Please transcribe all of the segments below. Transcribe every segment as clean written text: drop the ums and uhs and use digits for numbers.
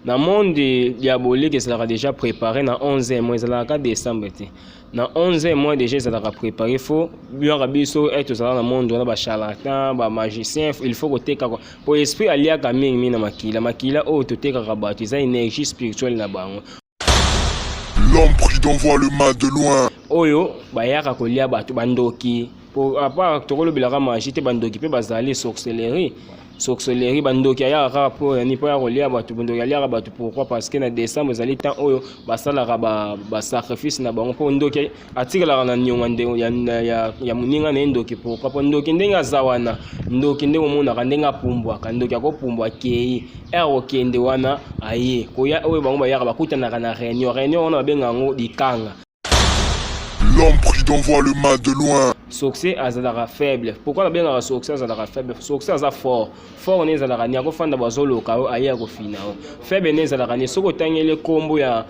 le monde diabolique sera déjà préparé dans 11e mois, ça décembre. Dans 11e mois déjà, ça sera préparé. Il faut bien être dans le monde, on a des charlatans, des magiciens. Il faut que pour l'esprit, il y a quand même une makila. Makila, oh, tu t'es rabattu. Il y a une énergie spirituelle là-bas. L'homme prudent voit le mal de loin. Oyo, bayaka kolia batu bandoki. Pour avoir tokolo bilaka magie te bandoki pe bazali sorcellerie. Sorcellerie bandoki ya rapport ni pa kolia batu bandoki ya batu pourquoi parce que na décembre zali temps oyo basala ba sacrifice na bango po ndoki atikala na nyonga nde ya muninga na ndoki pourquoi po ndoki ndenga zawana ndoki ndengo mona kandenga pumbwa kandoki akopumbwa kei ero kende wana aye koya oyo bango bayaka bakutana na réunion on a benga ngo dikanga. L'homme prudent voit le mal de loin. Succès azalaka faible. Pourquoi la bien la succès azalaka faible? Succès azalaka fort. Fort on ezalaka ni akofanda bazolo ka aya ko fina. Faible ne ezalaka ni soko tangele kombo ya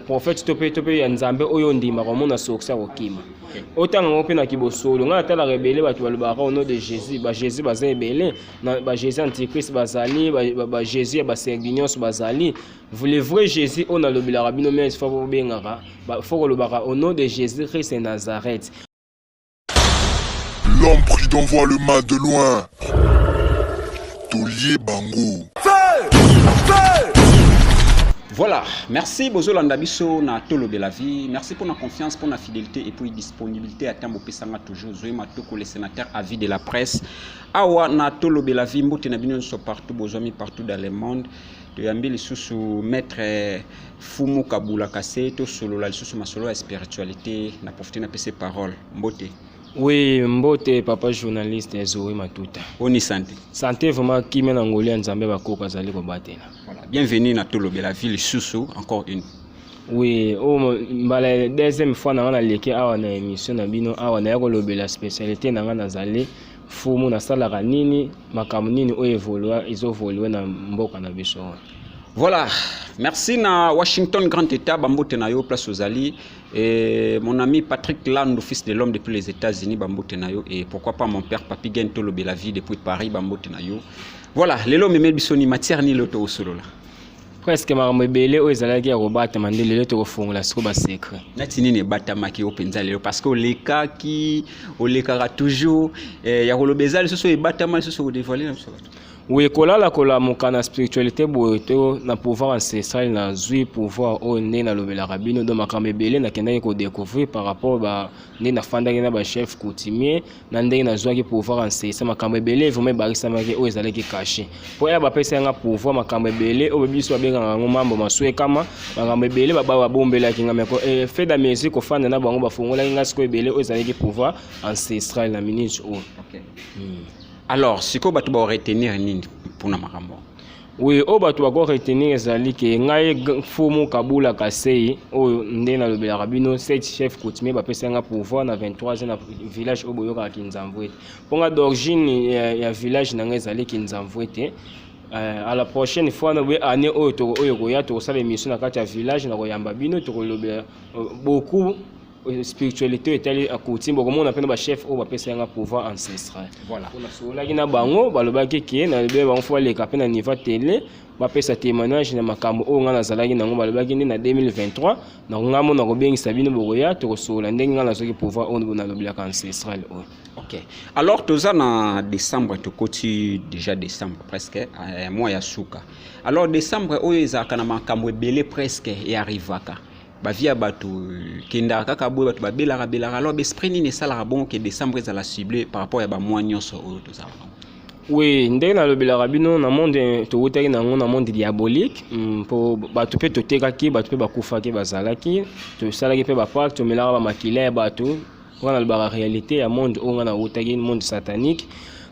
prophète tope ya nzambe oyo ndima ko mona succès okima. Otanga ngope na kibosolo nga ata la rebelle batu balobaka au nom de Jésus. Ba Jésus baza rebelle na ba Jésus antichrist bazali ba Jésus ba Serginios bazali. Vous le vrai Jésus on a lobila rabino mais faut bengaka. Faut lobaka au nom de Jésus Christ de Nazareth. L'homme prudent voit le mal de loin. Tolier Bango. Voilà, merci Bozolanda Biso na Tolo de la vie. Merci pour la confiance, pour la fidélité et pour la disponibilité à Tambo Pesanga toujours. Zoé Matoko, le sénateur à vie de la presse. Awa na Tolo de la vie, Mbote Nabino sont partout, Bozomi partout dans le monde. De Yambi sous maître Fumu Kabula Kassé, to solo la sous ma solo la spiritualité, na profiter na ses paroles. Mbote. Oui, Mbote, papa journaliste, Zoé Matuta. On y santé. Santé vraiment qui mène Angolia Nzambe Bako Kazali Kobatena. Voilà. Bienvenue dans Tolo de la ville Soussou, encore une. Oui, la deuxième fois dans la leke awa na émission na bino awa na yako lobela spécialité na ngana zali fumu na sala nini makamu nini o evolua izovolue na mboka na biso. Voilà, merci na Washington Grand État, Bambote Nayo, place aux Ali. Et mon ami Patrick Land, fils de l'homme depuis les États-Unis, Bambote Nayo. Et pourquoi pas mon père Papi Gentolo Belavie depuis Paris, Bambote Nayo. Voilà, les lots me bisoni matière ni l'auto au solo là. Presque ma rebelle aux alagi à robata mandele le to fond la scoba secret. Natini ne batamaki au penzale parce que les cas qui au les cara toujours ya rolobezal ce sont les batamas ce sont dévoilés. Oui, kola mokana spiritualité boyoto na pouvoir ancestral na zui pouvoir o ne na lobela rabino do makambe belé na kenda ko découvrir par rapport ba ne na fanda na ba chef coutumier na ndenge na zwa ki pouvoir ancestral makambe belé vraiment barisa maki o ezale ki caché po ya ba pesa nga pouvoir makambe belé o biso benga ngo mambo maswe kama makambe belé ba bombela ki ngame ko fait da musique ko fanda na bango ba fongola nga sko belé o ezale ki pouvoir ancestral na minute o. OK. Alors, ce que tu vas retenir pour Namarambo? Oui, au batu va retenir ezali ke ngai fumu Kabula Kasei o ndena lobela rabino 7 chef coutumier ba pesa nga pouvoir na 23 na village oboyoka Kinzamvwete. Ponga d'origine ya village na ngezali Kinzamvwete. À la prochaine fois na année oyo koya to sala émission na kati ya village na koyamba bino to lobela beaucoup spiritualité est à coutume comme on appelle ba chef au ba pesa nga pouvoir ancestral. Voilà. On a sola gina bango balobaki ke na be bango fo le kapena niveau télé ba pesa témoignage na makambo o nga na zalaki nango balobaki na 2023 na ngamo na kobengisa bino bokoya to sola ndenge nga na soki pouvoir on na lobela ancestral. OK. Alors toza na décembre to koti déjà décembre presque mois ya suka. Alors décembre o ezaka na makambo ebele presque et arrivaka. Ba via batu kenda kaka boy batu babela alors l'esprit ni sala bon que décembre za la ciblé par rapport à ba mois nyonso o to za. Oui, ndenge na lobela rabino na monde to wutaki na ngona monde diabolique pour batu pe to tekaki batu pe bakufa ke bazalaki to salaki pe ba pacte to melaka ba makila batu on a la réalité ya monde on a wutaki monde satanique.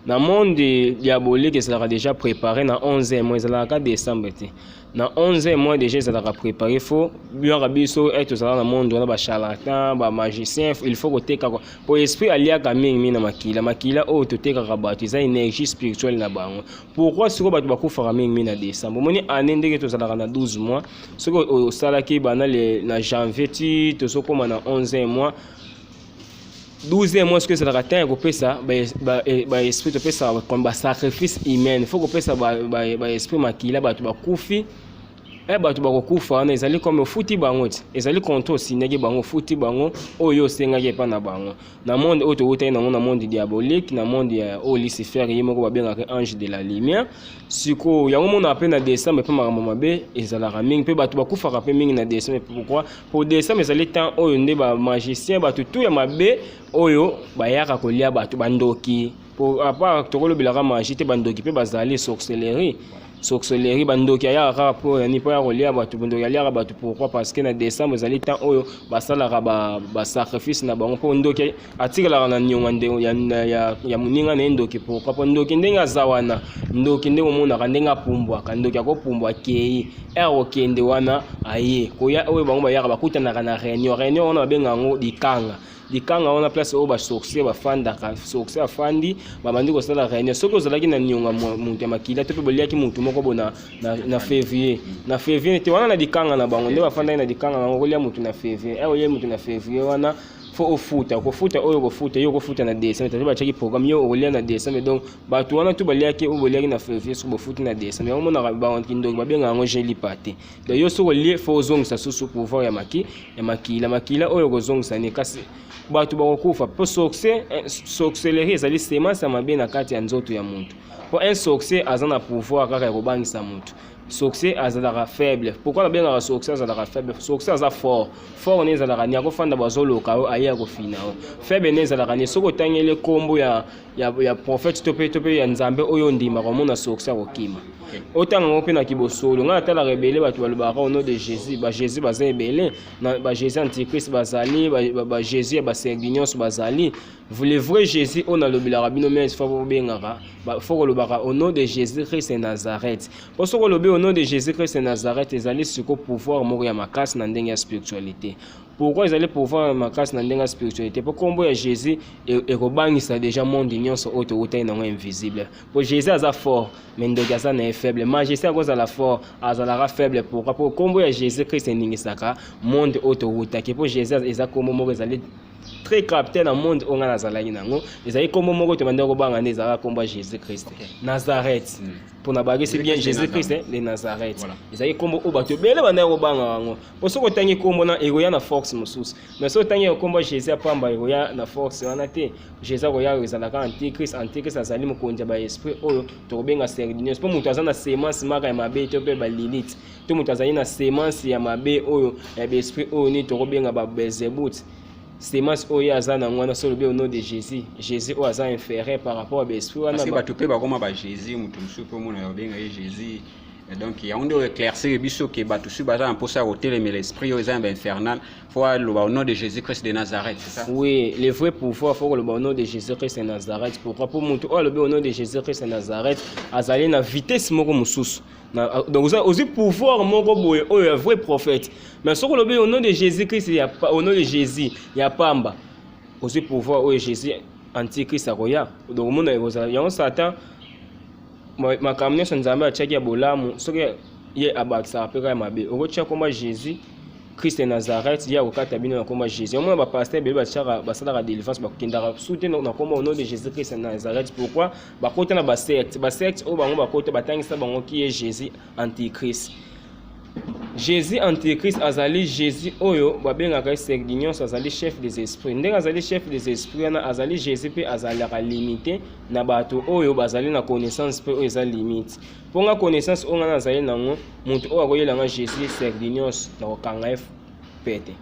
Na monde diabolique sera déjà préparé na 11e mois ezalaka décembre te. Na 11e mois déjà ezalaka préparé faut bien rabiso être dans le monde on a ba charlatan, ba magicien, il faut que teka pour esprit alia ka mingi na makila o to teka rabatu za énergie spirituelle na bango. Pourquoi siko batu bakufa mingi na décembre? Moni année ndenge to zalaka na 12 mois, siko o salaki bana le na janvier ti to soko na 11e mois 12e mois ce que ça ratin ko pesa ba esprit to pesa comme ba sacrifice humain faut ko pesa ba esprit makila ba to ba kufi bato bakokufa wana ezali comme ofuti bango ti ezali konto osinyaki bango ofuti bango oyo osengaki epa na bango na monde oyo towutaki nango na monde diabolique na monde ya oyo Lucifer ye moko babengaka ange de la lumière sikoyo yango mona mpe na décembre mpe makambo mabe ezalaka mingi mpe bato bakufaka mpe mingi na décembre pourquoi pour décembre ezali temps oyo nde bamagicien bato tu ya mabe oyo bayaka kolia bato bandoki pour apart tokolobelaka magie te bandoki mpe bazali sorcellerie bandoki ayaka kaka po yani po ya kolia bato bandoki aliaka bato pourquoi parce que na décembre ezali temps oyo basalaka basacrifice na bango mpo ndoki atikelaka na nionga ya moninga na ye ndoki pourquoi po ndoki ndenge aza wana ndoki ndenge omonaka ndenge apumbwaka ndoki akopumbwa akei akokende wana aye koya oyo bango bayaka bakutanaka na réunion wana babenga yango likanga wana place oyo basorcier bafandaka sorcier afandi babandi kosala réunion soki ozalaki na nionga moto ya makila to mpe boliaki motu moko bo na février te wana na likanga na bango nde bafandaki na likanga bango kolia motu na février olia motu na février wana fo ofuta oyo kofuta yo kofuta na décembre tati batiaki programme yo okolia na décembre donc bato wana tu baliaki oyo boliaki na février soki bofuti na décembre yango monaka bakindoki babenga yango jeli pate donc yo soki olie fo ozongisa susu pouvoir ya makila oyo kozongisa ne kasi bato bakokufa po sorcellerie ezali semence ya mabe na kati ya nzoto ya moto po un sorcier aza na pouvoir kaka ya kobangisa moto sorcier azalaka faible pourquoi nabengaka sorcier azalaka faible sorcier aza fort ne ezalaka ni akofanda bazoloka oyo aye akofina oyo faible ne ezalaka ni soki otangeli kombo ya prophète to mpe ya nzambe oyo ondimaka omona sorcier akokima otanga ngo mpe na kibosolo ngai atala rebele bato balobaka au nom de jésus bajésus baza ebele bajésus antichrist bazali bajésus ya baserdi nyonso bazali le vrai jésus oyo nalobelaka bino mais fo bobengaka fo kolobaka au nom de jésus christ de nazareth po soki olobi au nom de jésus christ de nazareth ezali siko pouvoir moko ya makasi na ndenge ya spiritualité pourquoi ezali pouvoir ya makasi na ndenge ya spiritualité po kombo ya jésus ekobangisa déjà monde nyonso oyo towutaki nango invisible po jésus aza fort mais ndoki aza na ye faible magicien akozala fort azalaka faible pourquoi po kombo ya jésus christ eningisaka monde oyo towutaki po jésus eza kombo moko ezali très capté dans le monde on a nazalaki nango ezali kombo moko tobanda kobanga nde ezalaka kombo ya jésus christ nazareth pour nabaki c'est bien jésus christ de nazareth ezali kombo oyo bato ebele banda kobanga yango po soki otangi kombo na ekoya na force mosusu mais soki otangi kombo ya jésus apamba ekoya na force wana te jésus akoya ezalaka antichrist azali mokonzi ya baesprit oyo tokobenga serdinius mpo moto aza na semence maka ya mabe to mpe balilite to moto azali na semence ya mabe oyo ya baesprit oyo ni tokobenga babelzebut semence oyo aza na ngwana solo be au nom de Jésus oyo aza inférieur par rapport à l'esprit wana parce que bato pe bakoma ba Jésus mutu musu pe mona ya benga Jésus donc il y a on doit éclaircir biso ke bato su baza en posa hôtel mais l'esprit oyo est infernal faut le au nom de Jésus Christ de Nazareth c'est ça oui le vrai pouvoir faut le au nom de Jésus Christ de Nazareth pourquoi pour mutu oyo le au nom de Jésus Christ de Nazareth azali na vitesse moko mususu donc aussi pouvoir moko boye oyo vrai prophète mais soko lobi au nom de Jésus Christ ya au nom de Jésus ya pamba aussi pouvoir oyo Jésus antichrist akoya donc mona ekozala yango Satan makambo nyonso nzambe atiaki ya bolamu soki ye abakisaka mpe kaka mabe okotia komba Jésus Christ de Nazareth ye akokata bino na komba Jésus omona bapaster ebele basalaka délivrance bakokendaka sute na komba au nom de Jésus Christ de Nazareth pourquoi bakota na basecte oyo bango bakota batangisa bango ki ye Jésus antichrist Jésus antichrist azali Jésus oyo babengaka serdi nyonso azali chef des esprits ndenge azali chef des esprits wana azali Jésus mpe azalaka limité na bato oyo bazali na connaissance mpe oyo eza limite mponga connaissance oyo ngana azali nango moto oyo akoyelanga Jésus serdi nyonso na kokanga ye pete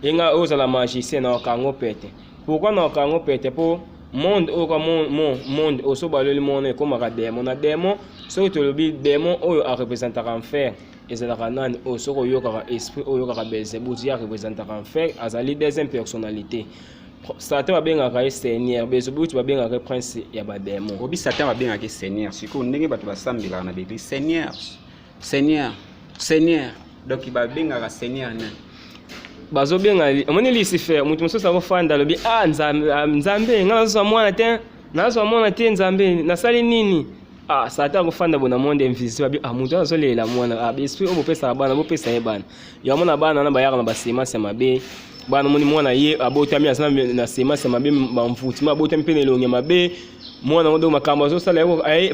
yenga oyo ozala magicien na kokango pete pourquoi na kokango pete mpo monde oyo ka monde oso baloli mona ekomaka démon na démon soki tolobi démon oyo arepresentaka enfer ezalaka nani oyo soki oyokaka esprit oyo oyokaka belzebut ye arepresentaka enfer azali deuxième personnalité Satan babengaka ye seigneur belzebut babengaka prince ya badémon obi Satan babengaka seigneur sikoyo ndenge bato basambelaka na beglise seigneur donc babengaka seigneur nani bazobenga omoni Lucifer mutu mosusu akofanda alobi nzambe nga nazwa mwana te nzambe nasali nini Satan akofanda bona monde invisible mutu azolela mwana esprit oyo bopesaka bana bopesa ye bana yamona bana wana bayaka na basemase mabe bana moni mwana ye abotami aza na semase mabe bamvuti abotami mpe na elongi mabe mwana ngo makambo azosala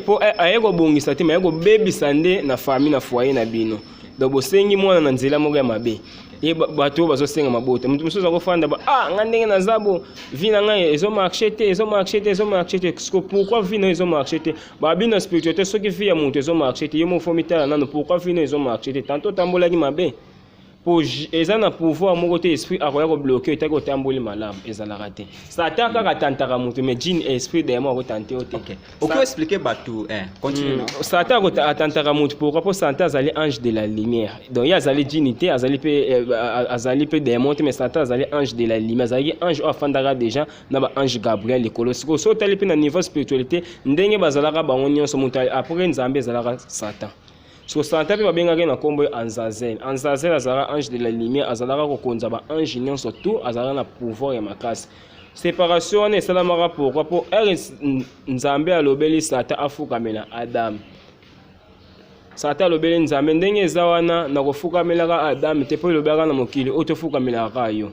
po aye kobongisa te maye kobebisa nde na famille na foyer na bino donc bosengi mwana na nzela moko ya mabe ye bato bazosenga mabota mutu mosusu akofanda nga ndenge naza bo vi na ngai ezomarche te pourquoi vi na ezomarche te babi na spiritualité soki vi ya mutu ezomarche te ye moko fomitala nano pourquoi vi na ezomarche te tanto otambolaki mabe po eza na pouvoir moko te esprit akoya kobloke etaki otamboli malamu ezalaka te satan kaka atantaka mutu mais jine esprit démon akotante yo te okoki expliquer bato continue satan atantaka mutu pourquoi po satan azali ange de la lumière donc ye azali jine te azali mpe démon te mais satan azali ange de la lumière azalaki ange oyo afandaka déjà na baange gabriel likolo sikoyo so otali mpe na niveau spiritualité ndenge bazalaka bango nyonso mutu apres nzambe ezalaka satan so santa pe babengaki na kombo Anzazel azalaka ange de la lumière azalaka kokonza ba ange nyonso tout azalaka na pouvoir ya makasi séparation wana esalamaka pourquoi po nzambe alobeli satan afukamela adam satan alobeli nzambe ndenge eza wana na kofukamelaka adam te po elobelaka na mokili oyo tofukamelaka yo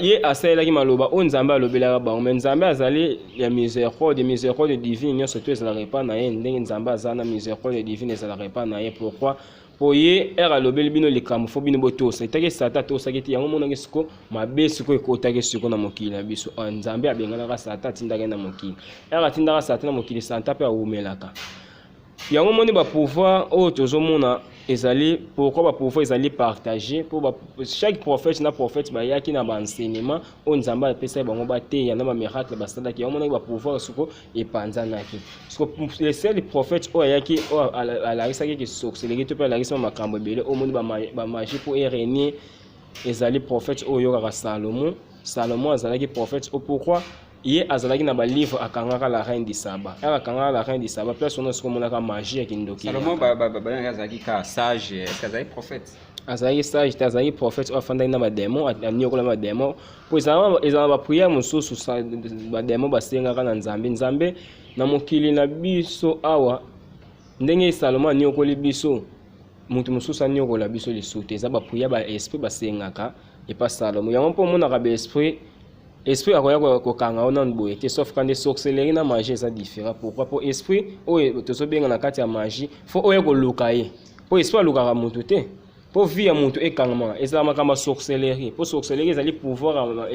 ye asalelaki maloba oyo nzambe alobelaka bango mais nzambe azali ya miséricorde divine nyonso to ezalaka epa na ye ndenge nzambe azala na miséricorde divine ezalaka epa na ye pourquoi po ye alobeli bino likambo fo bino botosa etaki satan atosaki te yango monaki siko mabe siko ekotaki siko na mokili na biso nzambe abenganaka satan atindaki na mokili atindaka satan na mokili satan mpe awumelaka yango moni bapouvoir oyo tozomona ezali pourquoi bapouvoir ezali partagé pour chaque prophète na prophète bayaki na baenseignement oyo nzambe apesaki bango bateya na bamiracle basalaki yango monaki bapouvoir siko epanzanaki le seul prophète oyo ayaki oyo alarisaki kisorcellerie to mpe alarisaki makambo ebele oyo moni bamagie mpo erenie ezali prophète oyo oyokaka Salomon azalaki prophète oyo pourquoi ye azalaki na balivre akangaka la reine du Saba akangaka la reine du Saba place on a ce qu'on a magie ya kindoki Salomon azalaki ka sage est-ce azalaki prophète azalaki sage te azalaki prophète afandaki na badémon aniokola badémon po ezala baprière mosusu badémon basengaka na nzambe na mokili na biso awa ndenge Salomon aniokoli biso mutu mosusu aniokola biso lisusu te eza baprière baesprit basengaka epa Salomon yango mpo omonaka esprit akoya kokanga ona boye te sauf quand des sorcellerie na magie ça différent pourquoi pour esprit oyo tozobenga na kati ya magie faut oya koluka ye po esprit alukaka mutu te po vie ya mutu ekangama ezala makamba sorcellerie po sorcellerie ezali pouvoir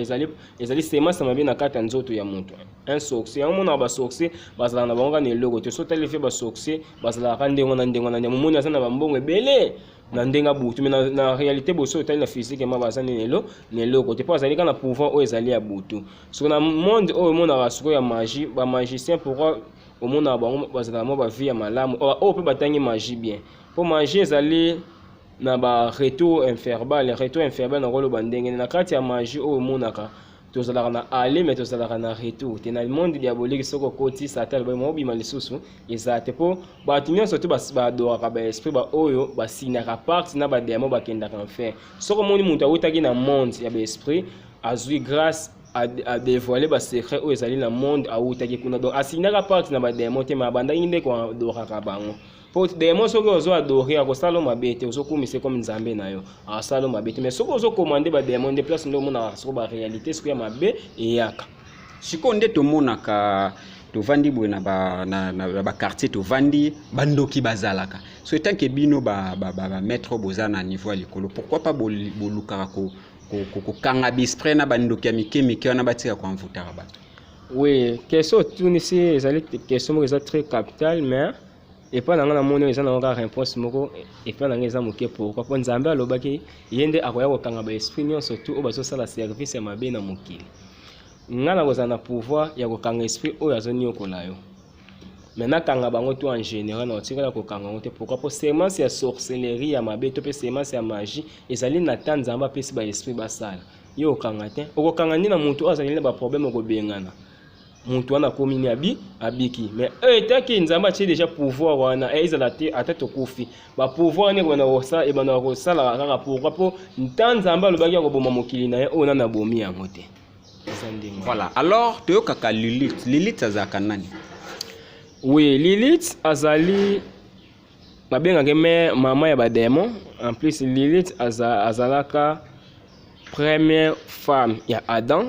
ezali semence mabe na kati ya nzoto ya mutu un sorcier yango mona ba sorcier bazala na bango na eloko te so tali fe ba sorcier bazala ka ndengo na momoni aza na bambongo ebele na ndenga butu mais na réalité boso tali na physique ma bazana neloko te po azali kana pouvoir oyo ezali ya butu so na monde oyo mona rasiko ya magie ba magicien pourquoi au mona bango bazala mo ba vie ya malamu o pe batangi magie bien po magie ezali na ba retour infernal na koloba ndenge na kati ya magie oyo monaka tozalaka na aller mais tozalaka na retour te na monde diabolique soko koti satan ba mo bima lisusu ezate po bato nyonso to badoraka ba esprit ba oyo basinaka parti na ba démon bakendaka enfer soko moni mutu awutaki na monde ya ba esprit azui grâce a dévoiler ba secret oyo ezali na monde awutaki kuna donc asinaka parti na ba démon te ma bandaki nde ko doraka bango po démon soki ozo adorer akosala mabe te ozokumisa comme nzambe na yo asala mabe te mais soki ozokomande ba démon de place ndo mona soko ba réalité soko ya mabe eyaka siko nde tomonaka tovandi boye na ba quartier tovandi bandoki bazalaka so tant que bino ba maître boza na niveau ya likolo pourquoi pas bolukaka ko kanga bispre na bandoki ya mike wana batika ko mvutaka bato oui question tunisi ezali question moko eza très capitale mais et pas dans la monnaie ils ont encore réponse moko et pas dans les amours pourquoi pour nzambe alobaki yende akoya kokanga ba esprit nyonso surtout obazo sala service ya mabe na mokili ngana kozana pouvoir ya kokanga esprit oyo azoni okola yo maintenant kanga bango tout en général na otikala kokanga ngote pourquoi pour sémence ya sorcellerie ya mabe to pe sémence ya magie ezali na tan nzambe pesi ba esprit basala yo okanga te okokanga ni na mutu azali na ba problème okobengana mutu wana komini abiki mais etaki nzamba tie déjà pouvoir wana ezala te atatu kufi ba pouvoir ne wana osa e bana ko sala kaka pourquoi po ntanzamba lobaki ko boma mokili na ye ona na bomi yango te voilà alors toyokaka Lilith azaka nani oui Lilith azali babengaka mama ya ba démon en plus Lilith azalaka première femme ya Adam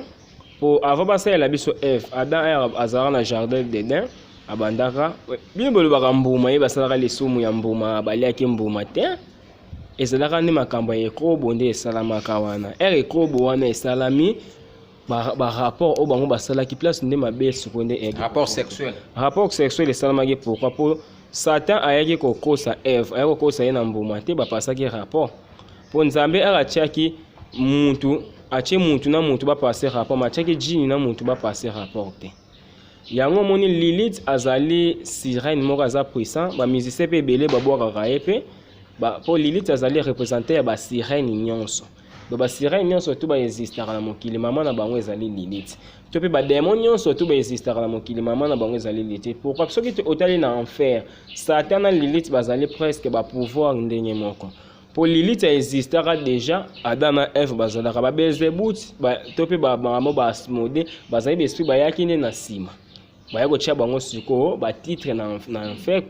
pour avant passer la biso Eve Adam azara na jardin d'Éden abandaka bino bolobaka mbuma ye basalaka lisumu ya mbuma baliaki mbuma te ezalaka nde makambo ya ekrobo nde esalamaka wana ekrobo wana esalami rapport au bango basalaki place nde mabe siko nde rapport sexuel esalamaki pourquoi po Satan ayaki kokosa Eve ayaki kokosa ye na mbuma te bapasaki rapport po nzambe akatiaki muntu atie muntu na muntu bapase rapport matiaki jini na muntu bapase rapport te yango moni Lilith azali sirène moko aza puissant bamusicien mpe ebele babwakaka ye mpe po Lilith azali représente ya basirène nyonso basirène nyonso tu baexistaka na mokili mama na bango ezali Lilith to mpe bademo nyonso tu baexistaka na mokili mama na bango ezali Lilith pourquoi soki otali na enfer Satan na Lilith bazali presque bapouvoir ndenge moko po Lilith existaka déjà Adam na Eve bazalaka babelzebut to mpe bango baasmode bazali baesprit bayaki nde na nsima baya kotia bango siko batitre na enfer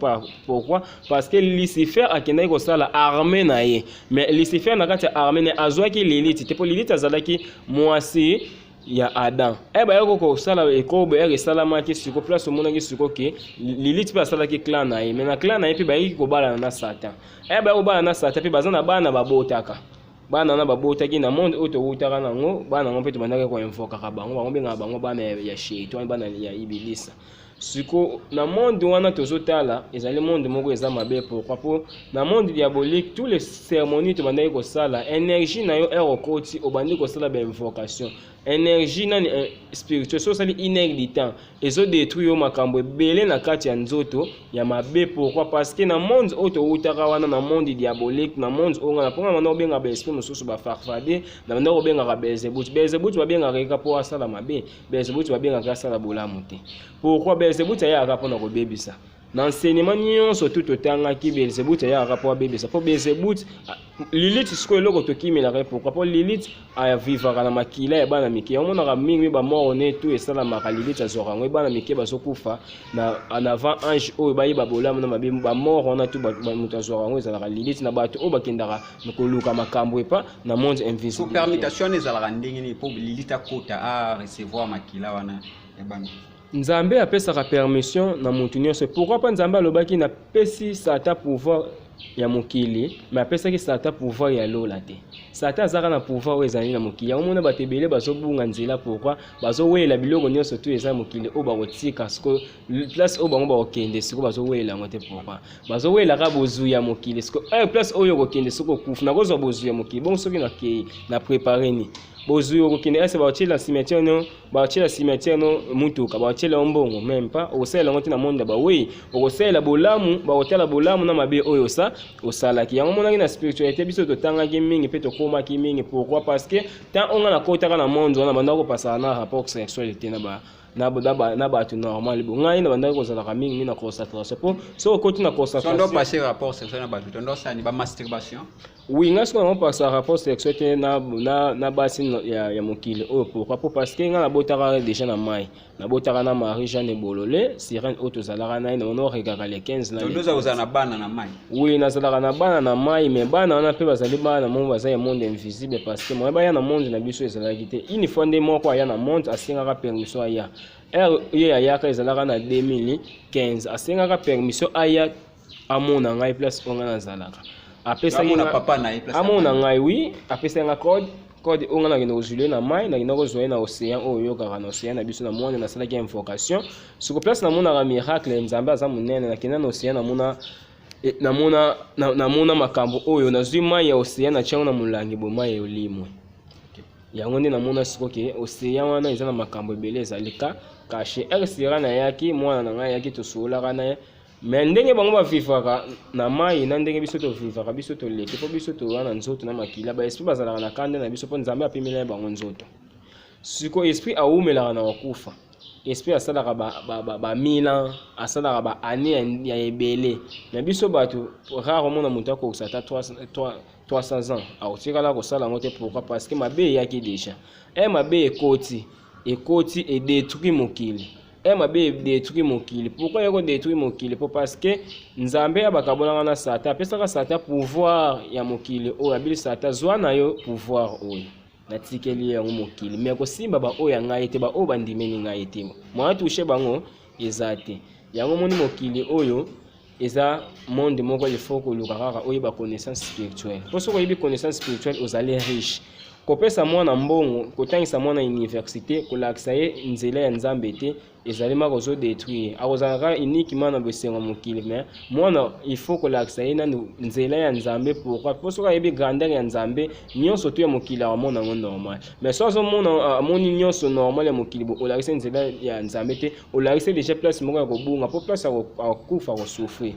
pourquoi parce que Lucifer akendaki kosala armée na ye mais Lucifer na kati ya armée na azwaki Lilith te po Lilith azalaki mwasi ya Adam baya kosala ekobo esalamaki siko place omonaki siko ke Lilith mpe asalaki clan na ye mais na clan na ye mpe bayaki kobalana na Satan baya kobalana na Satan mpe baza na bana babotaka bana na babotaki na monde oyo towutaka nango bana ngo mpe tobandaki koinvokaka bango bengaka bango bana ya shaitan bana ya ibilisa siko na monde wana tozotala ezali monde moko eza mabe pourquoi po na monde diabolique tous les cérémonies tobandaki kosala énergie na yo ekokoti obandi kosala bainvocation énergie nani spirituelle so sali inerte du temps ezodétruire yo makambo ebele na kati ya nzoto ya mabe pourquoi parce que na monde oyo towutaka wana na monde diabolique na monde oyo na mponga banda kobenga baesprit mosusu bafarfade na banda kobengaka belzebut babengaka eka mpo asala mabe belzebut babengaka asala bolamu te pourquoi belzebut ayaka mpona kobebisa na enseignement nyonso tu totangaki belzebut ayaka mpo abebisa mpo belzebut Lilith sikoyo eloko tokimelaka pourquoi po Lilith avivaka na makila ya bana mike omonaka mingi bamoro ne tu esalamaka Lilith azwaka yango bana mike bazokufa na en avant ange oyo bayeba bolamu na mabe bamoro wana tu moto azwaka yango ezalaka Lilith na bato oyo bakendaka koluka makambo epa na monde invisible permutation ezalaka ndenge nini po Lilith akota a recevoir makila wana ya bana Nzambe apesaka permission na mutu nyonso pourquoi pas Nzambe alobaki na pesi Satan pouvoir ya mokili mais apesaki Satan pouvoir ya lola te Satan azaka na pouvoir oyo ezali na mokili omona bato ebele bazobunga nzela pourquoi bazowela biloko nyonso tu eza mokili oyo bakotika siko place oyo bango bakokende siko bazowela yango te pourquoi bazowelaka bozwi ya mokili siko place oyo okokende siko okufa nakozwa bozwi ya mokili bongo soki nakei na prépare ni bozwi okokende ese baotiela cimetière no mutuka baotiela mbongo même pas okosala yango te na monde bawei okosala bolamu bakotala bolamu na mabe oyo osalaki yango monaki na spiritualité biso totangaki mingi mpe tokomaki mingi pourquoi parce que tant onga nakotaka na monde wana banda kopasaka na rapport sexualité na bato normal ngai na bandaki kozalaka mingi na concentration po so okoti na concentration passer rapport sexuel na bato tondosani ba masturbation oui ngai siko napasa rapport sexuel na basi ya mokili oyo pourquoi po parce que ngai nabotaka déjà na mai nabotaka na Marie Jeanne Bololé sirène oyo tozalaka naye naona rekaka le 15 na tondoza kozala na bana na mai oui nazalaka na bana na mai mais bana wana mpe bazali bana mo baza ya monde invisible parce que moi baya na monde na biso ezalaki te une fois nde moko aya na monde asengaka permission aya ye ayaka ezalaka na 2015 asengaka permission aya amona ngai place onga nazalaka apesaki na papa na ye place amona ngai oui apesaki nga code onga nakende kozwile na mai nakende kozwa na océan oyo oyokaka na océan na biso na monde nasalaki invocation siko place namonaka miracle Nzambe aza monene nakende na océan namona makambo oyo nazwi mai ya océan natiango na molangi bo mai ya olimwe yango nde namona siko ke océan wana eza na makambo ebele ezalika kashe sira na yaki mwana na ngai yaki tosolaka na ye mais ndenge bango bavivaka na mai na ndenge biso tovivaka biso toleki mpo biso towana nzoto na makila baesprit bazalaka na kande na biso mpo Nzambe apemela bango nzoto siko esprit awumelaka na wakufa esprit asalaka bamila asalaka baane ya ebele na biso bato rare omona moto akokisa ata 300 ans aotikala kosala yango te pourquoi parce que mabe eyaki déjà mabe ekoti edétruit mokili mabe détruit mokili pourquoi yako détruit mokili parce que Nzambe abakabonaka na Satan apesaka Satan pouvoir ya mokili oyo abili Satan zwa na yo pouvoir oyo natikeli yango mokili mais kosimba ba oyo ngai te ba oyo bandimeni ngai te mwa touche bango eza te yango moni mokili oyo eza monde moko il faut koluka kaka oyeba connaissance spirituelle po soki oyebi connaissance spirituelle ozali riche kopesa mwana mbongo kotangisa mwana université kolakisa ye nzela ya nzambe te ezali maka ozodétruire akozalaka uniquement na bosengo mokili mais mwana il faut kolakisa ye nanu nzela ya nzambe pourquoi po soki ayebi grandeur ya nzambe nyonso to ya mokili akomona yango normal mais so azomona amoni nyonso normal ya mokili olakisa nzela ya nzambe te olakisa déjà place moko ya kobunga po place akokufa akosouffrir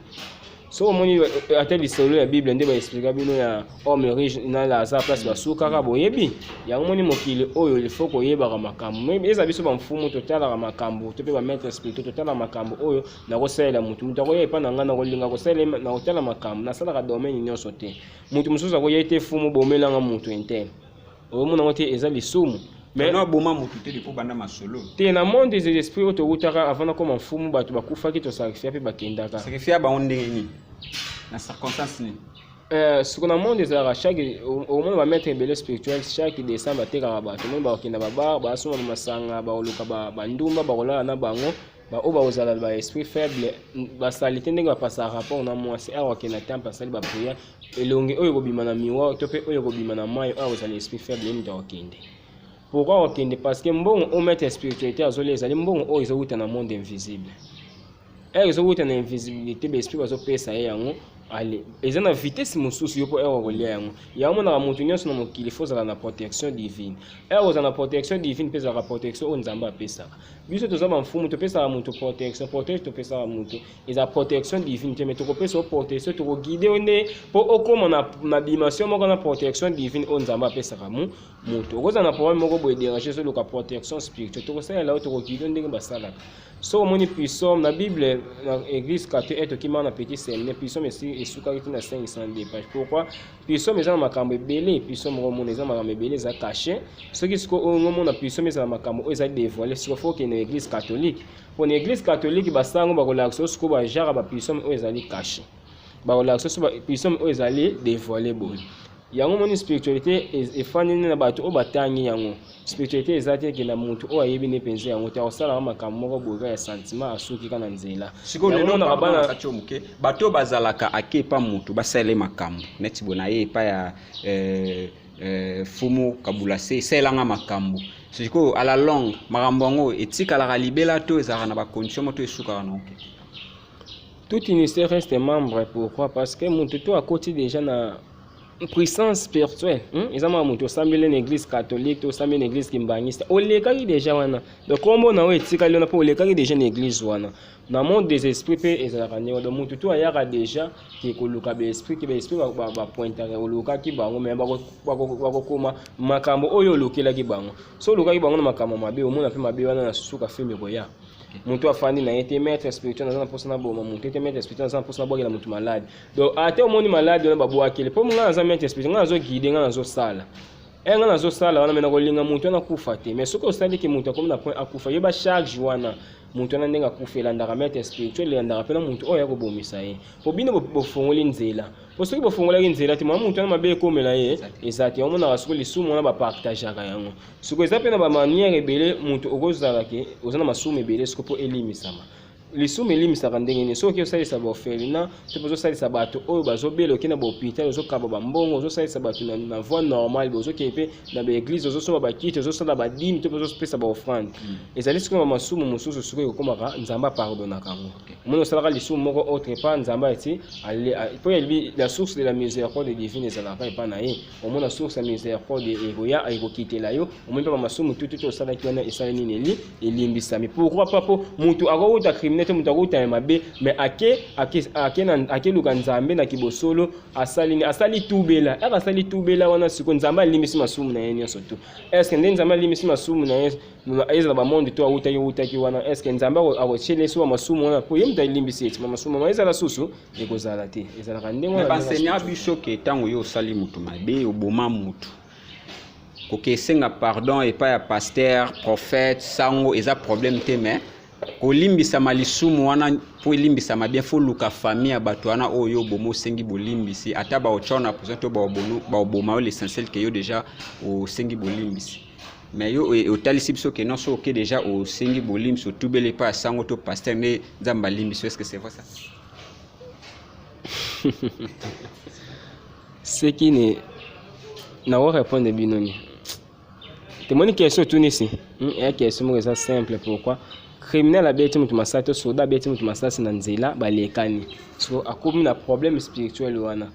so omoni ata lisolo ya bible nde baexplika bino ya homme riche na Lazare place basukaka boyebi yango moni mokili oyo il faut koyebaka makambo eza biso bamfumu totalaka makambo to mpe bamaître spirituel totalaka makambo oyo nakosalela mutu akoya epa na ngai nakolinga kosalela na kotala makambo nasalaka domaine nyonso te mutu mosusu akoya ete fumu bomelanga mutu interne omona ngo te eza lisumu mais non boma mutu te de po banda masolo te na monde des esprits oto utaka avant na koma mfumu bato bakufaki to sacrifice pe bakendaka sacrifice ba ondenge ni na circonstance ni ce qu'on a monde ezalaka chaque au moins ba mettre ebele spirituel chaque décembre atekaka bato moni bakokenda babar basoma bamasanga bakoluka bandumba bakolala na bango oyo bakozala ba esprit faible basali te ndenge bapasaka rapport na mwasi awa akenda temple asali bapriere elongi oyo kobima na miroir to mpe oyo kobima na mai oyo akozala esprit faible ye mutu akokende pourquoi okende parce que mbongo oyo maître spiritualité azoli ezali mbongo oyo ezowuta na monde invisible ezowuta na invisibilité baesprit bazopesa ye yango ale eza na vitesse mosusu yo mpo ero kolia yango yaomonaka motu nyonso na mokili fo ozala na protection divine ero ozala na protection divine mpe ezalaka protection oyo nzambe apesaka biso toza bamfumu topesaka motu protection topesaka motu eza protection divine te me tokopesa o protection tokoguide yo nde mpo okóma na dimension moko na protection divine oyo nzambe apesaka motu okozala na problème moko boye déranger soluka protection spirituelle tokosalela oyo tokoguide yo ndenge basalaka so omoni puissome na bible na église catholique etokimaka na petit séminaire puissome esukaki tina 500 pages pourquoi puissome eza na makambo ebele puissome omona eza makambo ebele eza caché soki siko omona puissome eza na makambo oyo ezali dévoilé siko fo okende na église catholique mpo na église catholique basango bakolakisa siko bajara bapuissome oyo ezali caché bakolakisa so puissome oyo ezali dévoilé boye yango moni spiritualité efandi na bato oyo batangi yango spiritualité eza te ekenda motu oyo ayebi ne mpenza yango te akosalaka makambo moko boyeka ya sentiment asuki kaka na nzela sikoyo lelo kati oyo moke bato oyo bazalaka ake epa motu basalele makambo neti bona ye epa ya fumu kabula se esalelanga makambo sikoyo à la longue makambo yango etikalaka libela to ezalaka na bacondition moto esukaka na oke tout unité reste membre. Pourquoi? Parce que motu to akoti déjà na puissance spirituelle. Ils ont monté au samedi l'église catholique, au samedi l'église kimbangiste. Au légal déjà wana. Donc comme on a eu tika liona pour légal déjà l'église wana. Dans le monde des esprits pe ezalakani donc montu to ayaka déjà qui koluka be esprit qui be esprit ba pointer au luka ki bango mais ba koma makambo oyo lokela ki bango. So luka ki bango na makambo mabe o mona pe mabe wana na suka filme koya. Muntu afandi na été maître spirituel na posa na boma muntu était maître spirituel na posa na boka la muntu malade donc ate omoni malade na babu akele po nga na maître spirituel nga zo guider nga zo sala nga na zo sala wana mena kolinga muntu na kufa te mais soko osali ki muntu akomi na point akufa yeba chaque jour wana muntu na ndenga kufela ndaka maître spirituel ya ndaka pena muntu oyo akobomisa ye po bino bofongoli nzela po soki bofongola nzela te muntu na mabe komela ye ezati omona basoko lisumu na ba partageaka yango soko eza pena ba manière ebele muntu okozala ke ozana masumu ebele soko po elimisama lisumu elimisaka ndenge nini soki osalisa baorphelina to ozosalisa bato oyo bazobela okende ba hôpital ozokaba bambongo ozosalisa bato na voie normale ozokende mpe na baeglise ozosomba bakiti ozosala badimi to ozopesa baofrande ezali sikoyo bamasumu mosusu sikoyo ekokomaka nzambe apardonaka yango omoni osalaka lisumu moko autre part nzambe ati po yebi la source de la miséricorde divine ezalaka epa na ye omona source ya miséricorde ekoya ekokitela yo omoni mpe bamasumu tututu osalaki wana esali nini elimbisami pourquoi pas po mutu akouta criminel te mutu akouta mabe mais ake luka nzambe na kibosolo asali tubela asali tubela wana siko nzambe alimbisi masumu na ye nyonso tu est-ce que nde nzambe alimbisi masumu na ye ezala bamonde to autaki wana est-ce que nzambe akochelesi wa masumu wana po ye mutu alimbisi eti masumu ma ezala susu ekozala te ezalaka ndenge wana basenya biso ke ntango yo osali mutu mabe oboma mutu kokesenga pardon epa ya pasteur prophète sango eza problème te mais kolimbisama lisumu wana po elimbisama bien fo luka famille ya bato wana oyo bomo sengi bolimbisi ata baochona posa to baoboma yo l'essentiel ke yo déjà osengi bolimbisi mais yo otalisi biso ke non so ke déjà au sengi bolim so tubele pa sango to pasteur ne nzamba limbiso, est-ce que c'est vrai ça? Ce qui ne n'a pas répondu de binoni. C'est mon question tout ici. Et question est simple, pourquoi criminel a bêté mutu masato soda bêté mutu masasi na nzela balekani. So akomi na problème spirituel wana.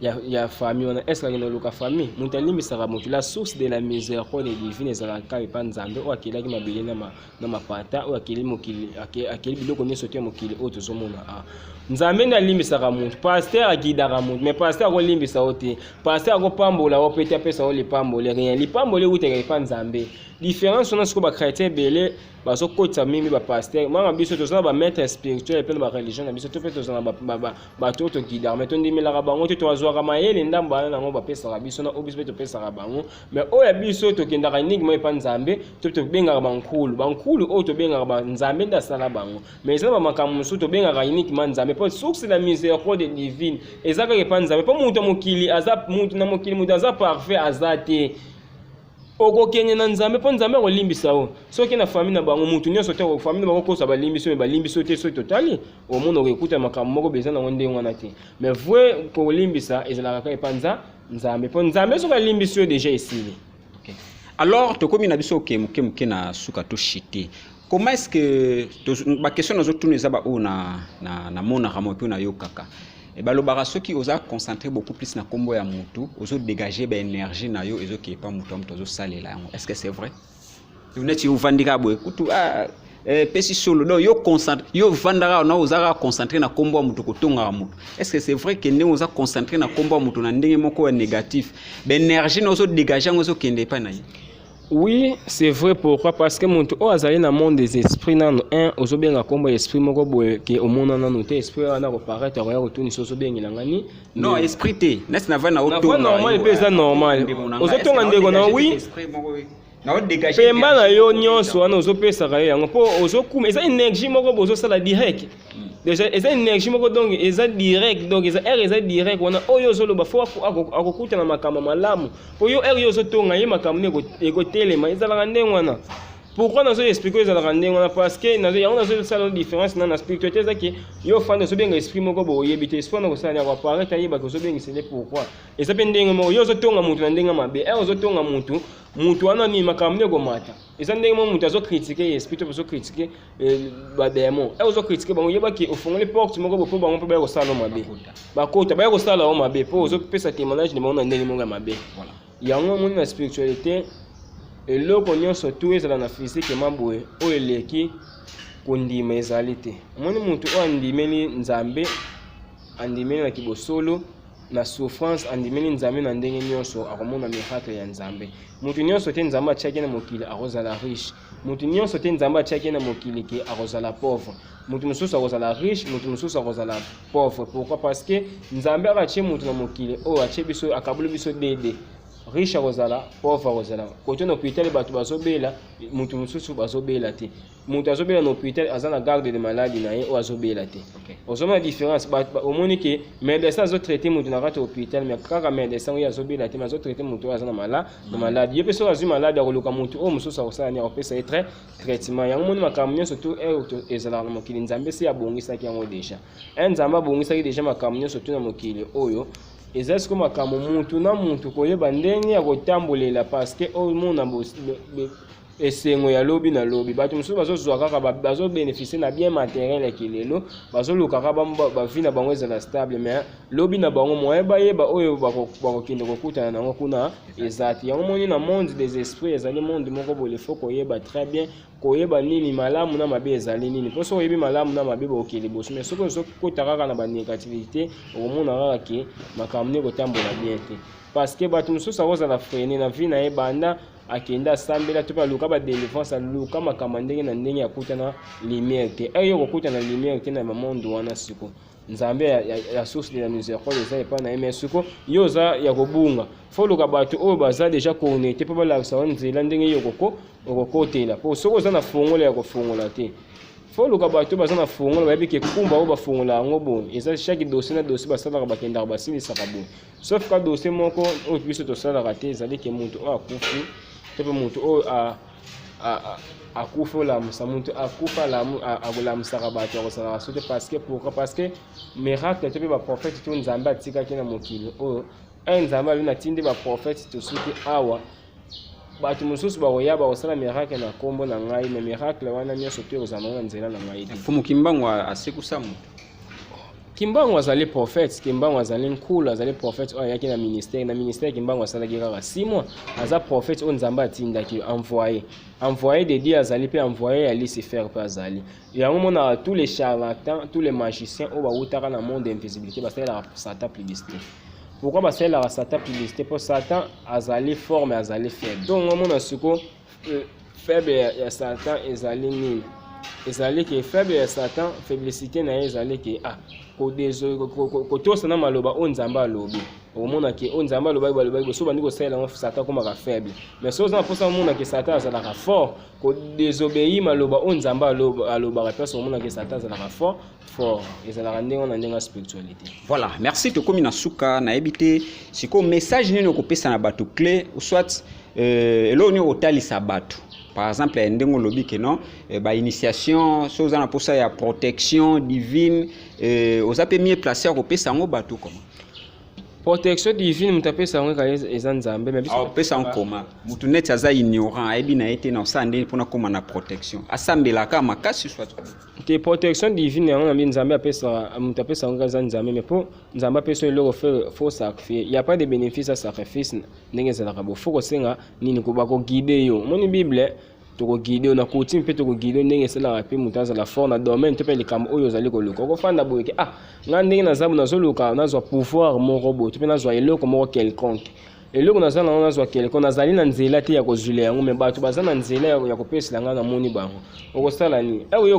Ya famille wana est-ce que na famille mutu alimbisaka mutu la source de la miséricorde divine ezalaka epa nzambe oyo akelaki mabele na mapata oyo akeli mokili akeli biloko nyonso te ya mokili oyo tozomona nzambe nde alimbisaka mutu pasteur akidaka mutu mais pasteur akolimbisa o te pasteur akopambola o pe te apesa o lipambole rien lipambole uteka epa nzambe différence wana sikoyo bachrétien ebele bazokotisa mingi bapasteur manga biso tozala bamaître spirituel epe na bareligion na biso to mpe tozala bato oyo tokidaka mais tondimelaka bango te tozwaka mayele ndambo wana nango bapesaka biso na oyo biso mpe topesaka bango mais oyo ya biso tokendaka enigme epa nzambe to tobengaka bankulu oyo tobengaka banzambe nde asala bango mais ezala bamakambo mosusu tobengaka uniquement nzambe mpo source la miséricorde divine eza kaka epa nzambe mpo mutu mokili aza mutu na mokili mutu aza parfait aza te okokenge na nzambe mpo nzambe akolimbisa o soki na famille na bango mutu nyonso te famille na bango kosa balimbiso me balimbiso te soki totali omona okekuta makambo moko beza nango ndenge wana te mais vrai kolimbisa ezalaka kaka epa nzambe mpo nzambe soki alimbisi yo déjà esili. Alors tokomi na biso oke na suka to shite. Comment est-ce que ba question nazo tuna eza ba o na mona ramo pe na yo kaka et balobaka soki oza concentrer beaucoup plus na kombo ya mutu ozo dégager ba énergie na yo ezo ki pa mutu mutu ozo salela yango, est-ce que c'est vrai? Uneti uvandika boye kutu pesi solo donc yo concentre yo vandaka na oza concentrer na kombo ya mutu kotonga mutu, est-ce que c'est vrai que ne oza concentrer na kombo ya mutu na ndenge moko ya négatif ba énergie na ozo dégager ozo kende pa na ye? Oui, c'est vrai. Pourquoi? Parce que mon tour azali na monde des esprits nan un ozobenga kombo esprit moko boye ke omona nanu te esprit wana reparaître ya retourner soso bengi ngani. Non, esprit te. N'est-ce na va na auto. Normal pe ça normal. Ozotonga ndeko na oui. Na o dégager. Pemba na yo nyonso wana ozopesa ka yango po ozokuma eza énergie moko bozo sala direct. Déjà eza énergie moko donc eza direct donc eza air eza direct wana oyo zoloba fo akokuta na makambo malamu po yo air yo zotonga ye makambo ne ekotelema ezalaka ndenge wana. Pourquoi nazo expliquer ezalaka ndenge wana? Parce que nazo yango nazo sala différence na spiritualité ezaki yo fanda so benga esprit moko bo yebite esprit na ko sala ya apparaître yeba ko so benga c'est pourquoi eza pe ndenge moko yo zotonga mutu na ndenge mabe air zo tonga mutu wana ni makambo ne ko mata eza ndenge mo mutu azo critiquer esprit to so critiquer ba démon air zo critiquer bango yeba ki ofongole porte moko bo po bango pe ba ko sala mabe bakota ba ko sala o mabe po zo pesa témoignage ne bango na ndenge moko mabe voilà yango mo na spiritualité eloko nyonso tu ezala na physique maboye oyo eleki kondima ezali te omoni mutu oyo andimeli nzambe andimeli na kibosolo na souffrance andimeli nzambe na ndenge nyonso akomona miracle ya nzambe mutu nyonso te nzambe atiaki na mokili akozala riche mutu nyonso te nzambe atiaki na mokili ke akozala pauvre mutu mosusu akozala riche mutu mosusu akozala pauvre. Pourquoi? Parce que nzambe akatie mutu na mokili oyo atie biso akabuli biso dede riche akozala pauvre akozala kote na hôpital bato bazobela mutu mosusu bazobela te mutu azobela na hôpital aza na garde de maladie na ye oyo azobela te ozomona différence omoni ke médecin azotraite mutu na kati ya hôpital mais kaka médecin oyo azobela te mais azotraite mutu oyo aza na maladie ye mpe soki azwi maladie akoluka mutu oyo mosusu akosala nini akopesa ye traitement yango moni makambo nyonso tu ezalaka na mokili nzambe se abongisaki yango déjà nzambe abongisaki déjà makambo nyonso tu na mokili oyo eza siko makambo mutu na mutu koyeba ndenge ya kotambolela parce que oyo mona esengo ya lobi na lobi bato mosusu bazozwa kaka bazobénéficie na bien matériel ya kilelo bazoluka kaka bavi na bango ezala stable mais lobi na bango moyeba yeba oyo bakokende kokutana nango kuna eza te yango moni na monde des esprits ezali monde moko boye faut koyeba très bien koyeba nini malamu na mabe ezali nini mpo soki oyebi malamu na mabe bokeli boso mais soki ozokota kaka na banégativité okomona kaka ke makambo ne kotambola bien te parce que bato mosusu akozala frene na vie na ye banda akenda asambela to mpe aluka badelivrance aluka makambo ndenge na ndenge akutana lumière te eyo kokutana lumière te na bamonde wana siko nzambe ya source de la miséricorde eza epa na ye mais siko yo oza ya kobunga fo luka bato oyo baza déjà connecté mpo balakisa wa nzela ndenge yo okokotela mpo soki oza na fongola ya kofongola te fo luka bato baza na fongola bayebi ke kumba oyo bafongola yango boye eza chaque dossier na dossier basalaka bakendaka basilisaka boye sauf ka dossier moko oyo biso tosalaka te ezali ke moto oyo akufi to pe mutu oyo akufa olamusa mutu akufa akolamusaka bato akosalaka so te parce que pourquoi parce que miracle to pe baprophète to nzambe atikaki na mokili oyo nzambe aloni atindi baprophète tosuki awa bato mosusu bakoya bakosala miracle na nkombo na ngai me miracle wana nyonso to ekozala na nzela na ngai te fumu kimbangu asekusa mutu Kimbangu azali prophète, Kimbangu azali nkulu, azali prophète oyo ayaki na ministère Kimbangu asalaki kaka 6 mois, aza prophète oyo Nzambe atindaki envoyé de Dieu azali pe envoyé ya Lucifer pe azali. Yango mona tous les charlatans, tous les magiciens oyo bawutaka na monde d'invisibilité basalaka Satan publicité. Pourquoi basalaka Satan publicité? Pour Satan azali fort mais azali faible. Donc mona siko faible ya Satan ezali nini? Ezali ke faible ya Satan, faiblesité na ezali ke kotosa na maloba o Nzambe alobi. Omona ke o Nzambe alobi balobi boso bandi ko sala Satan komaka faible. Mais soza na posa omona ke Satan azalaka fort, ko désobéir maloba o Nzambe aloba place omona ke Satan azalaka fort ezalaka ndenge na ndenge spiritualité. Voilà, merci to komi na suka na ebité siko message nini okopesa na bato clé ou soit elo ni otalisa bato. Par exemple, ndenge lobi ke non ba initiation soza na posa ya protection divine oza pe mieux placé à kopesa ngo bato comment protection divine mutapesa ngo ka eza Nzambe mais biso pesa ngo koma mutu net aza ignorant ebi na été na sande pona koma na protection asambela ka makasi soit te protection divine yango na Nzambe apesa mutapesa ngo ka Nzambe mais pour Nzambe apesa eloko faut sacrifier il y a pas de bénéfice à sacrifice ndenge zalaka bo faut ko senga nini ko bako guider yo moni bible toko guider na kuti mpe toko guider ndenge sala pe mutaza la fort na domaine to pe likam oyo zali ko luka ko fanda boyeke nga ndenge na zabu nazoluka nazwa pouvoir mon robot to pe nazwa eloko moko quelconque eloko nazala nazwa quelconque nazali na nzela te ya kozula yango me bato bazana nzela ya kopesela nga na moni bango okosala ni ewe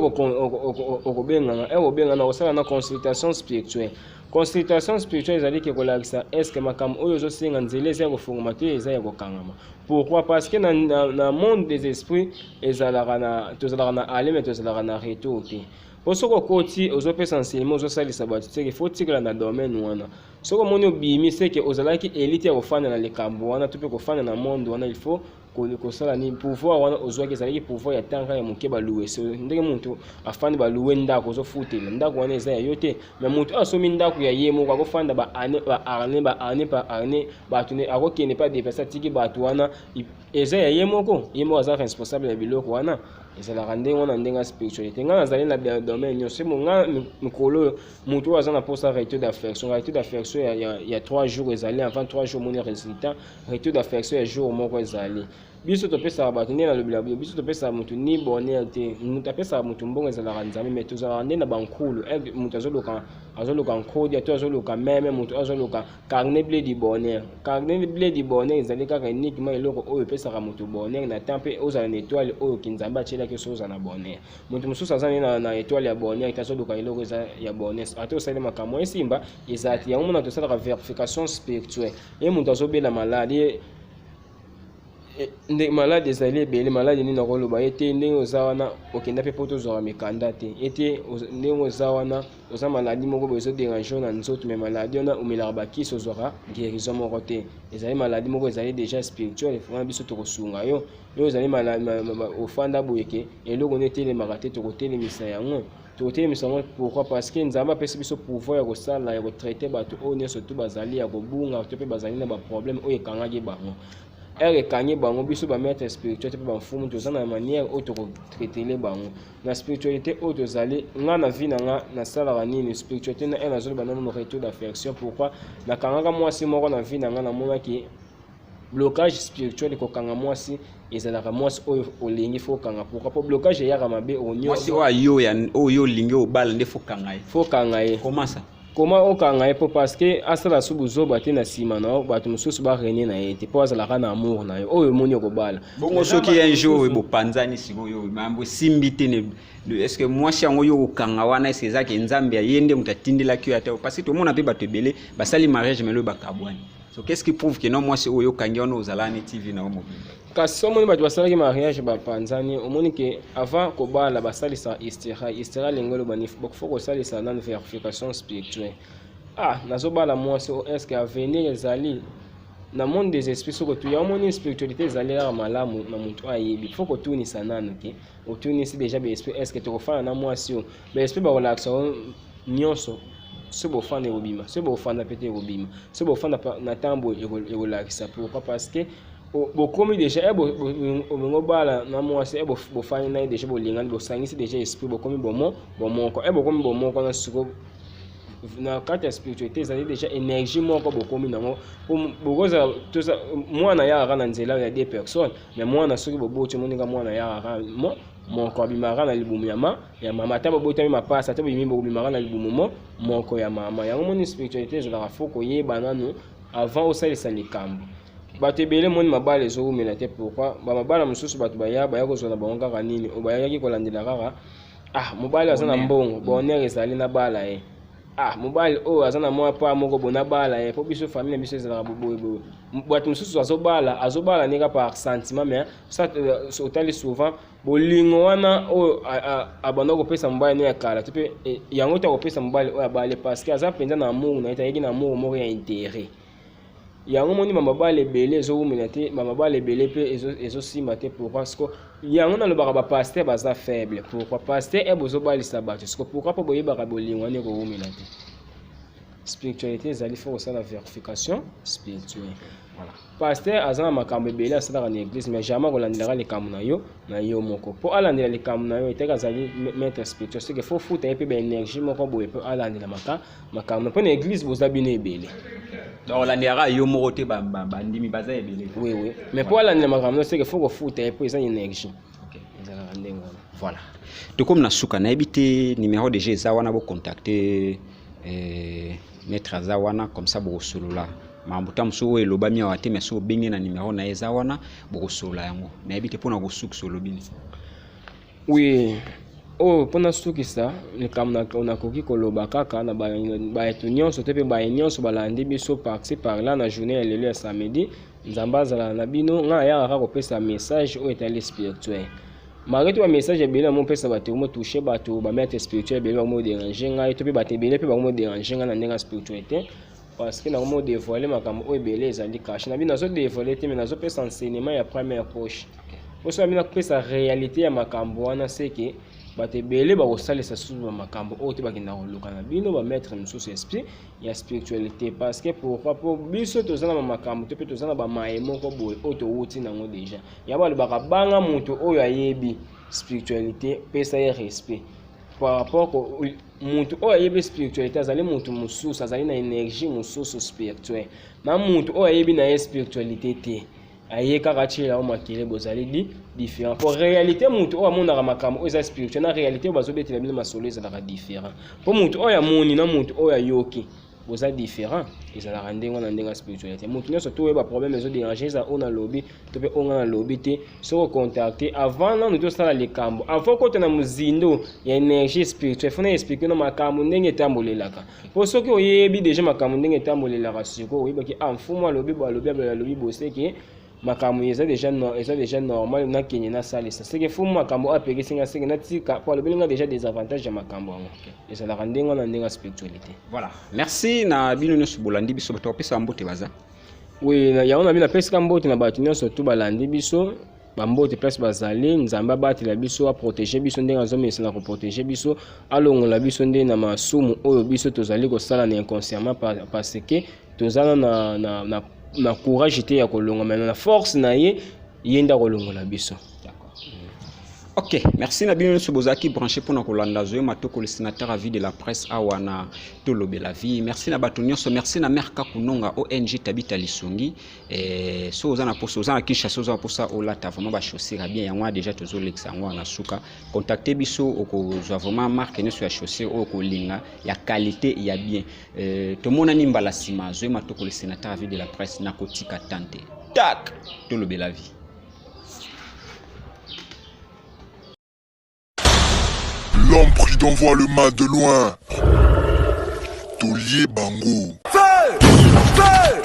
okobenga na okosala na consultation spirituelle. Consultation spirituelle ezali ke kolakisa est-ce que makam oyo zo senga nzela eza kofungama te eza ya kokangama. Pourquoi? Parce que na monde des esprits ezalaka na tozalaka na aller mais tozalaka na retour te. Po soko koti ozopesa enseignement ozosalisa bato te ke faut tikala na domaine wana. Soko moni obimi c'est que ozalaki élite ya kofanda na likambo wana to pe kofanda na monde wana il faut kosala ni pouvoir wana ozwaki ezalaki pouvoir ya tanga ya moke baluwe so ndenge muntu afandi baluwe ndako ozofutela ndako wana eza ya yo te mais muntu asomi ndako ya ye moko akofanda ba arne bato ne akokende pa depasa tiki bato wana eza ya ye moko aza responsable ya biloko wana ezalaka ndenge wana ndenge spiritualité nga nazali na domaine nyonso nga mikolo muntu aza na posa retour d'affection ya 3 jours ezali avant 3 jours moni résultat retour d'affection ya jour moko ezali biso topesa bato ndenge na lobela biso topesa mutu ni bonheur te mutu apesa mutu mbongo ezalaka Nzambe mais tozalaka ndenge na bankulu mutu azoluka nkodi to azoluka meme mutu azoluka carnet blé du bonheur ezali kaka uniquement eloko oyo epesaka mutu bonheur na temps pe ozala na étoile oyo Nzambe atielaki so ozala na bonheur mutu mosusu aza na étoile ya bonheur azoluka eloko eza ya bonheur ate osali makambo esimba ezati yango mona tosalaka verification spirituelle mutu azobela maladi ndenge malade ezali ebele malade nini nakoloba ete ndenge oza wana okenda mpe po tozwaka mikanda te ete ndenge oza wana oza maladi moko boye ezoderange na nzoto me maladi wana omelaka bakisi ozwaka guérison moko te ezali maladi moko ezali déjà spirituel wana biso tokosunga yo ezali ofanda boyeke eloko nde etelemaka te tokotelemisa yango pourquoi? Parce que Nzambe apesi biso pouvoir ya kosala ya kotraite bato oyo nyonso tu bazali ya kobunga to mpe bazali na baproblème oyo ekangaki bango ekangi bango biso bamaître spirituel mpe bamfumu toza na manière oyo tokotraitele bango na spiritualité oyo tozali nga na vie na nga nasalaka nini spiritualité na nazoloba nano retour d'affection. Pourquoi? nakangaka mwasi moko na vie na nga namonaki blocage spirituel kokanga mwasi ezalaka mwasi oyo olingi fo kanga. Pourquoi? Po blocage eyaka mabe mwasi oyo oyo olingi obala nde fo kanga ye comment ça? Comment okanga ye po parce que asala subu zoba te na sima na bato mosusu ba rene na ye te po azalaka na amour na yo oyo moni okobala bongo soki un jour bopanzani sikoyo mambo simbi te ne est-ce que mwasi yango yo okanga wana est-ce ezaki Nzambe ayende mutatindelaki yo ata parce que tout le monde a pe bato ebele basali mariage mais le bakabwani. So qu'est-ce qui prouve que non mwasi oyo kangi wana ozalani TV na mobile kasi somoni bato basalaki mariage bapanzani omoni ke avant kobala basalisa istira lengolo banif bokufo kosalisa na verification spirituelle nazobala mwasi est-ce que avenir ezali dans le monde des esprits soko tu ya moni spiritualité ezalera malamu na muntu ayebi faut que tu ni sanana ke otuni si déjà be esprit est-ce que tu refana na moi si be esprit ba relaxa nyonso se bo fanda obima se bo fanda pété obima se bo fanda na tambo e relaxa pourquoi parce que bokomi déjà bala na moi si bo fanda na déjà bo lingana bo sangisi déjà esprit bokomi bomo bomoko bokomi bomoko na suko na kati ya spiritualité ezali déjà énergie moko bokomi nango bokoza toza mwana yaka na nzela ya des personnes mais mwana soki boboti moninga mwana yaka moko abimaka na libumu ya mama ata bobotami mapasa ata bimi bobimaka na libumu moko ya mama yango moni spiritualité ezalaka fo koyeba nanu avant osalisa likambo bato ebele moni mabala ezowumela te pourquoi bamabala mosusu bato baya kozwa na bango kaka nini bayaki kolandela kaka mobali aza na mbongo bonheur ezali na bala ye mobile azana mwa pa moko bona bala po biso famille biso ezala boboye bato mosusu azobala nika par sentiment mais ça otali souvent bolingo wana abanda kopesa mobile ne ya kala to pe yango ta kopesa mobile abale parce que aza penza na amour na etayeki na amour moko ya intérêt yango moni mabala ebele ezowumela te mabala ebele pe ezosima te parce que yango nalobaka bapasteur baza faible pourquoi pasteur bozobalisa bato parce que pourquoi po boyebaka bolingo wana ekowumela te spiritualité ezali fo kosala verification spirituelle voilà pasteur aza na makambo ebele asalaka na église mais jamais kolandelaka likambo na yo moko po alandela likambo na yo eteka azali maître spirituel seke fo futa ye mpe baénergie moko boye mpe alandela makambo mpo na église boza bino ebele donc la yo moko te bandimi baza ebele oui mais pour alandela makambo c'est que faut kofuta ye mpo eza énergie ezalaka ndenge wana voilà to comme na suka nayebi te numéro déjà eza wana bocontacte maître aza wana comme ça bokosolola mambo ta mosusu oyo elobami awa te mais so obengi na numéro na ye eza wana bokosolola yango nayebi te mpona kosukisa olobini oui mpona sukisa likambo nakoki koloba kaka na baetu nyonso te mpe baye nyonso balandi biso parci parla na journée ya lelo ya samedi nzambe azala na bino ngai ayaka kaka kopesa message oyo etali spirituel malgré tout bamessage ebele bamopesa bato motouche bato bamaître spirituel ebele bakomodérange ngai to mpe bato ebele mpe bakomodérange ngai na ndenge ya spiritualité parce que nakomodévoile makambo oyo ebele ezali cache na bino nazodévoile te mais nazopesa enseignement ya première poche poso na bino nakopesa réalité ya makambo wana seke bato ebele bakosalisa susu bamakambo oyo te bakenda koluka na bino bamaître mosusu esprit ya spiritualité parce que pourquoi po biso toza na bamakambo to mpe toza na bamaye moko boye oyo towuti nango déjà yango balobaka banga moto oyo ayebi spiritualité pesa ye respect par rapport moto oyo ayebi spiritualité azali moto mosusu azali na énergie mosusu spirituelle na moto oyo ayebi na ye spiritualité te aye kaka tshela o makele bozali différent pour réalité mutu o amonaka makambo oyo eza spirituel na réalité oyo bazobetela bino masolo ezalaka différent po mutu oyo amoni na mutu oyo ayoki boza différent ezalaka ndenge wana ndenge ya spiritualité mutu nyonso to oyeba problème ezodérange eza oyo na lobi to mpe oyo nga na lobi te soko contacte avant nanu tosala likambo avant kota na mozindo ya énergie spirituelle fona explique no makambo ndenge etambolelaka po soki oyebi déjà makambo ndenge etambolelaka siko oyebaki mfumu alobi alobi boseke makambo eza déjà normal na kenye na salisa seke fumu makambo apekisi nga seke na tika po alobi nga déjà des avantages ya makambo yango ezalaka ndenge wana ndenge ya spiritualité. Voilà, merci na bino nyonso bolandi biso bato bapesa mbote baza. Oui, yango na bino apesika mbote na bato nyonso tu balandi biso bambote place bazali nzambe abatela biso aprotéger biso ndenge azomesana koprotéger biso alongola biso nde na masumu oyo biso tozali kosala na inconsciemment parce que tozala na courage te ya kolonga mais na force na ye yenda kolongola biso. Ok, merci na bino nyonso bozaki branché pour na kolanda zoyo matoko le sénateur à vie de la presse awana tolobe la vie. Merci na bato nyonso, merci na Merka Kunonga ONG Tabita Lisongi so ozana poso ozana Kinshasa ozana posa olata vraiment ba chaussure bien yango déjà tozo lexa yango na suka contacter biso okozwa vraiment marque nyonso ya chaussure okolinga ya qualité ya bien to mona ni mbala sima zoyo matoko le sénateur à vie de la presse na kotika tante tac tolobe la vie. L'homme prudent voit le mal de loin. Tolier Bango. Feu! Feu!